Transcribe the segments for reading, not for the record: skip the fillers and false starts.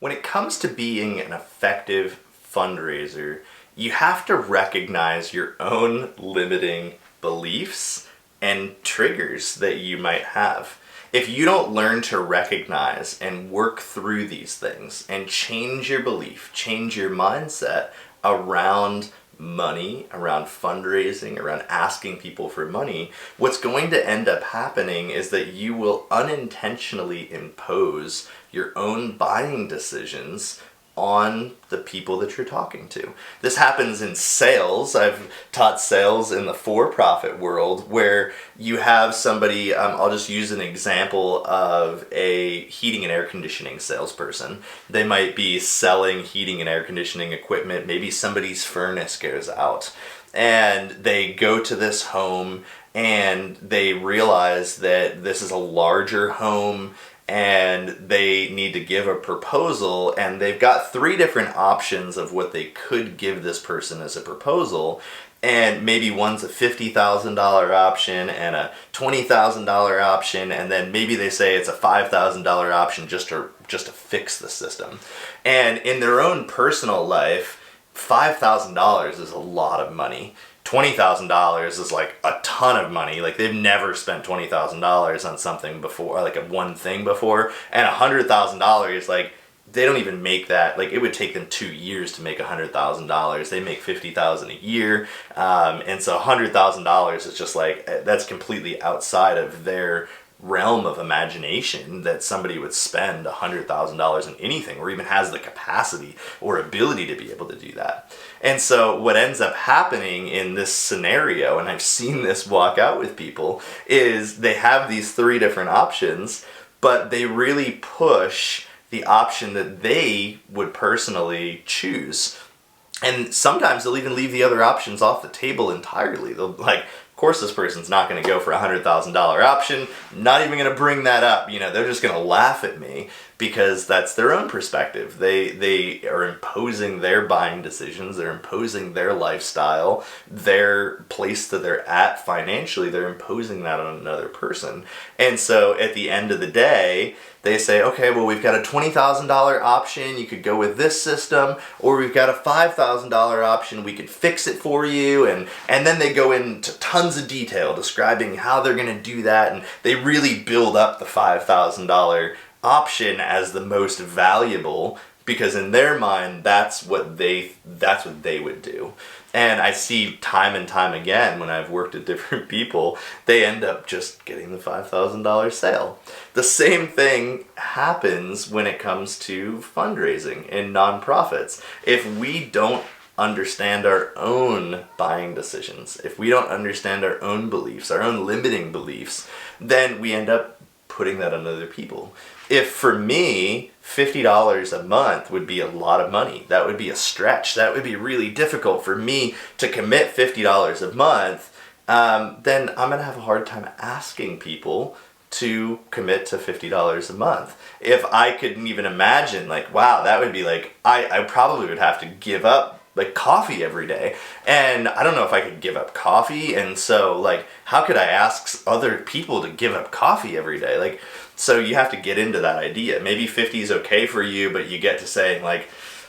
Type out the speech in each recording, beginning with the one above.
When it comes to being an effective fundraiser, you have to recognize your own limiting beliefs and triggers that you might have. If you don't learn to recognize and work through these things and change your belief, change your mindset around money, around fundraising, around asking people for money, what's going to end up happening is that you will unintentionally impose your own buying decisions on the people that you're talking to. This happens in sales. I've taught sales in the for-profit world where you have somebody, I'll just use an example of a heating and air conditioning salesperson. They might be selling heating and air conditioning equipment. Maybe somebody's furnace goes out and they go to this home and they realize that this is a larger home and they need to give a proposal, and they've got 3 different options of what they could give this person as a proposal, and maybe one's a $50,000 option and a $20,000 option, and then maybe they say it's a $5,000 option just to fix the system. And in their own personal life, $5,000 is a lot of money. $20,000 is like a ton of money. Like they've never spent $20,000 on something before, like one thing before. And $100,000, like they don't even make that. Like it would take them 2 years to make $100,000. They make $50,000 a year, and so $100,000 is just like that's completely outside of their realm of imagination that somebody would spend $100,000 in anything, or even has the capacity or ability to be able to do that. And so what ends up happening in this scenario, and I've seen this walk out with people, is they have these 3 different options, but they really push the option that they would personally choose. And sometimes they'll even leave the other options off the table entirely. They'll like, of course this person's not going to go for a $100,000 option, not even going to bring that up. You know, they're just going to laugh at me because that's their own perspective. They are imposing their buying decisions, they're imposing their lifestyle, their place that they're at financially, they're imposing that on another person. And so at the end of the day, they say, okay, well, we've got a $20,000 option, you could go with this system, or we've got a $5,000 option, we could fix it for you, and then they go into tons of detail describing how they're going to do that, and they really build up the $5,000 option as the most valuable, because in their mind, that's what they would do. And I see time and time again when I've worked with different people, they end up just getting the $5,000 sale. The same thing happens when it comes to fundraising and nonprofits. If we don't understand our own buying decisions, if we don't understand our own beliefs, our own limiting beliefs, then we end up putting that on other people. If for me, $50 a month would be a lot of money, that would be a stretch, that would be really difficult for me to commit $50 a month, then I'm going to have a hard time asking people to commit to $50 a month. If I couldn't even imagine, like, wow, that would be like, I probably would have to give up like coffee every day, and I don't know if I could give up coffee, and so like how could I ask other people to give up coffee every day? Like, so you have to get into that idea. Maybe 50 is okay for you, but you get to saying like,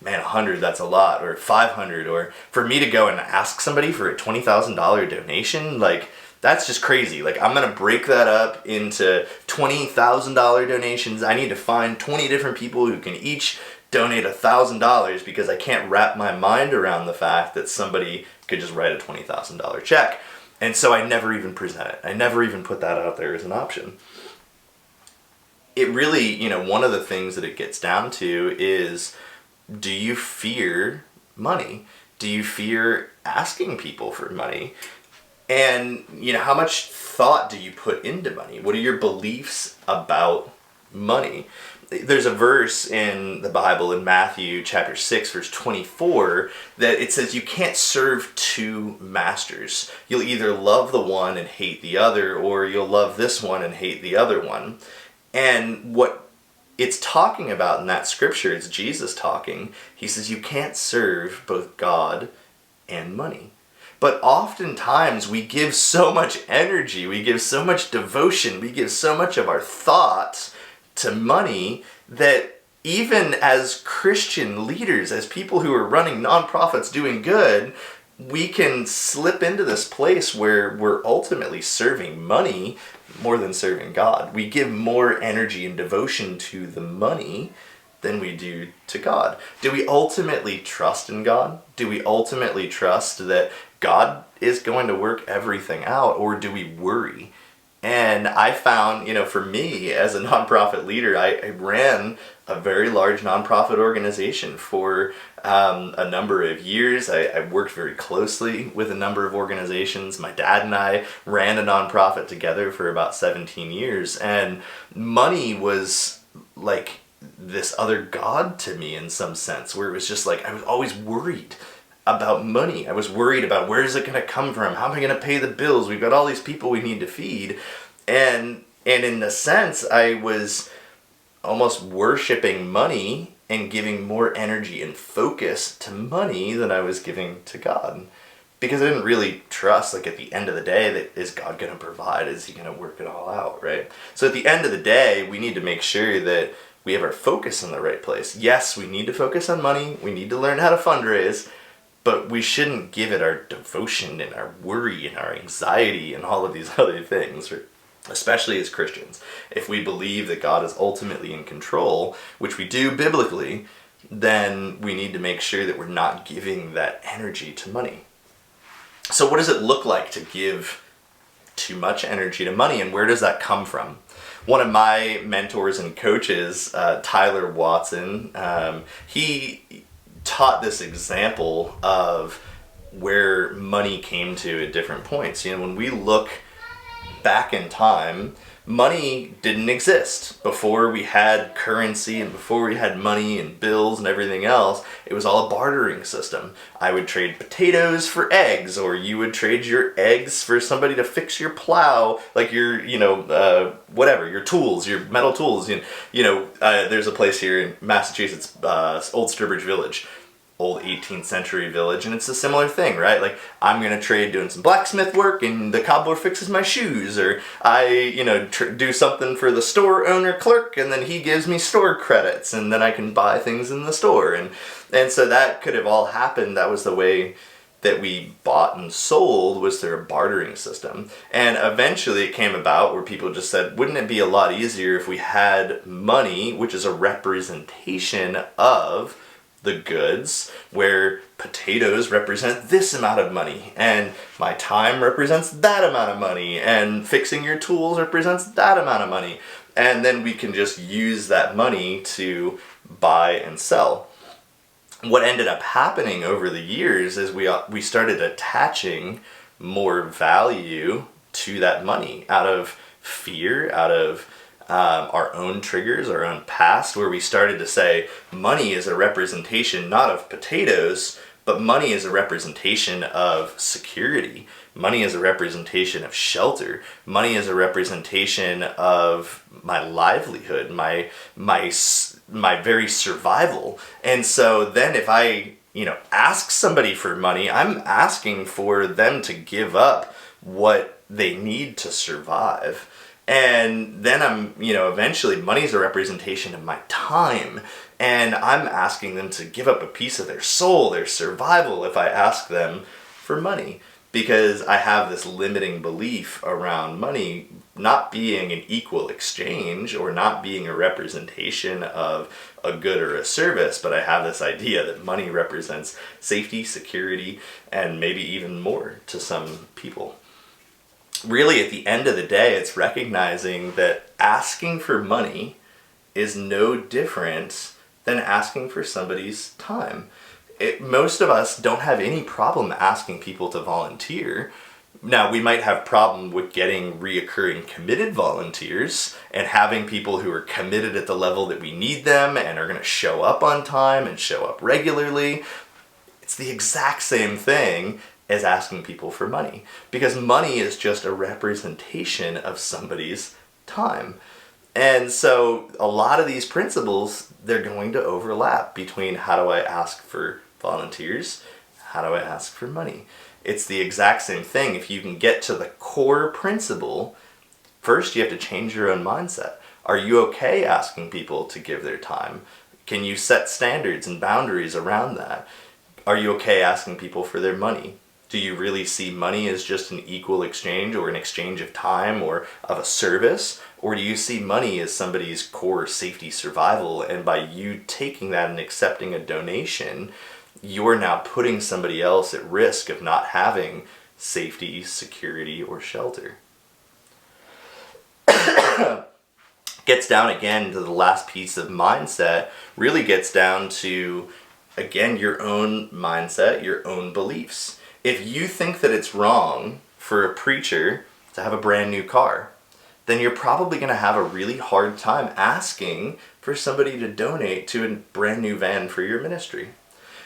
man, 100, that's a lot, or 500, or for me to go and ask somebody for a $20,000 donation, like that's just crazy. Like I'm gonna break that up into $20,000 donations. I need to find 20 different people who can each donate $1,000 because I can't wrap my mind around the fact that somebody could just write a $20,000 check. And so I never even present it. I never even put that out there as an option. It really, one of the things that it gets down to is, do you fear money? Do you fear asking people for money? And, how much thought do you put into money? What are your beliefs about money? There's a verse in the Bible in Matthew chapter 6 verse 24 that it says you can't serve 2 masters. You'll either love the one and hate the other, or you'll love this one and hate the other one. And what it's talking about in that scripture, it's Jesus talking. He says you can't serve both God and money. But oftentimes we give so much energy, we give so much devotion, we give so much of our thoughts to money that even as Christian leaders, as people who are running nonprofits doing good, we can slip into this place where we're ultimately serving money more than serving God. We give more energy and devotion to the money than we do to God. Do we ultimately trust in God? Do we ultimately trust that God is going to work everything out, or do we worry? And I found, for me as a nonprofit leader, I ran a very large nonprofit organization for a number of years. I worked very closely with a number of organizations. My dad and I ran a nonprofit together for about 17 years. And money was like this other god to me in some sense, where it was just like I was always worried about money. I was worried about where is it going to come from? How am I going to pay the bills? We've got all these people we need to feed. And in a sense, I was almost worshiping money and giving more energy and focus to money than I was giving to God. Because I didn't really trust, like, at the end of the day, that is God going to provide? Is he going to work it all out, right? So at the end of the day, we need to make sure that we have our focus in the right place. Yes, we need to focus on money. We need to learn how to fundraise. But we shouldn't give it our devotion and our worry and our anxiety and all of these other things, especially as Christians. If we believe that God is ultimately in control, which we do biblically, then we need to make sure that we're not giving that energy to money. So what does it look like to give too much energy to money, and where does that come from? One of my mentors and coaches, Tyler Watson, he taught this example of where money came to at different points. When we look back in time, money didn't exist. Before we had currency and before we had money and bills and everything else, it was all a bartering system. I would trade potatoes for eggs, or you would trade your eggs for somebody to fix your plow, like your, whatever, your tools, your metal tools. There's a place here in Massachusetts, Old Sturbridge Village, old 18th century village, and it's a similar thing, right? Like, I'm gonna trade doing some blacksmith work and the cobbler fixes my shoes, or I do something for the store owner clerk and then he gives me store credits and then I can buy things in the store, and so that could have all happened. That was the way that we bought and sold, was through a bartering system. And eventually it came about where people just said, wouldn't it be a lot easier if we had money, which is a representation of the goods, where potatoes represent this amount of money, and my time represents that amount of money, and fixing your tools represents that amount of money, and then we can just use that money to buy and sell. What ended up happening over the years is we started attaching more value to that money out of fear, out of our own triggers, our own past, where we started to say money is a representation not of potatoes, but money is a representation of security. Money is a representation of shelter. Money is a representation of my livelihood, my very survival. And so then if I ask somebody for money, I'm asking for them to give up what they need to survive. And then I'm, eventually money's a representation of my time. And I'm asking them to give up a piece of their soul, their survival, if I ask them for money. Because I have this limiting belief around money not being an equal exchange or not being a representation of a good or a service, but I have this idea that money represents safety, security, and maybe even more to some people. Really, at the end of the day, it's recognizing that asking for money is no different than asking for somebody's time. Most of us don't have any problem asking people to volunteer. Now, we might have problem with getting reoccurring committed volunteers and having people who are committed at the level that we need them and are going to show up on time and show up regularly. It's the exact same thing as asking people for money, because money is just a representation of somebody's time. And so a lot of these principles, they're going to overlap between how do I ask for volunteers, how do I ask for money. It's the exact same thing. If you can get to the core principle, first you have to change your own mindset. Are you okay asking people to give their time? Can you set standards and boundaries around that? Are you okay asking people for their money? Do you really see money as just an equal exchange or an exchange of time or of a service? Or do you see money as somebody's core safety survival, and by you taking that and accepting a donation, you're now putting somebody else at risk of not having safety, security, or shelter? Gets down again to the last piece of mindset, really gets down to, again, your own mindset, your own beliefs. If you think that it's wrong for a preacher to have a brand new car, then you're probably going to have a really hard time asking for somebody to donate to a brand new van for your ministry.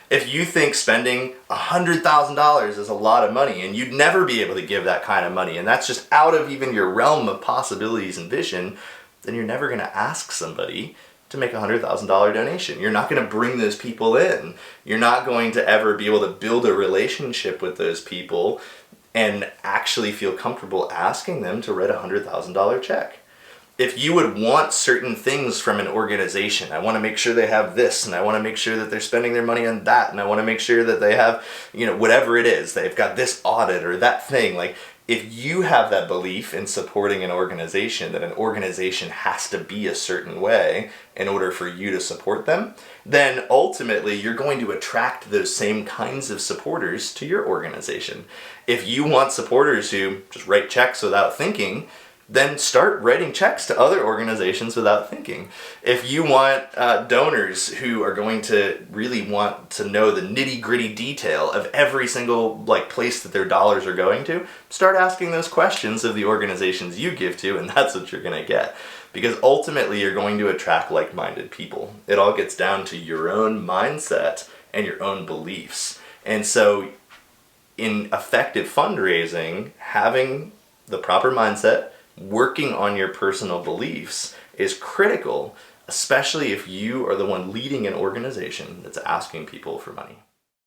If you think spending $100,000 is a lot of money and you'd never be able to give that kind of money, and that's just out of even your realm of possibilities and vision, then you're never going to ask somebody to make a $100,000 donation. You're not going to bring those people in. You're not going to ever be able to build a relationship with those people and actually feel comfortable asking them to write a $100,000 check. If you would want certain things from an organization, I want to make sure they have this, and I want to make sure that they're spending their money on that, and I want to make sure that they have, whatever it is, they've got this audit or that thing. Like, if you have that belief in supporting an organization, that an organization has to be a certain way in order for you to support them, then ultimately you're going to attract those same kinds of supporters to your organization. If you want supporters who just write checks without thinking, then start writing checks to other organizations without thinking. If you want donors who are going to really want to know the nitty-gritty detail of every single place that their dollars are going to, start asking those questions of the organizations you give to, and that's what you're going to get. Because ultimately you're going to attract like-minded people. It all gets down to your own mindset and your own beliefs. And so in effective fundraising, having the proper mindset, working on your personal beliefs is critical, especially if you are the one leading an organization that's asking people for money.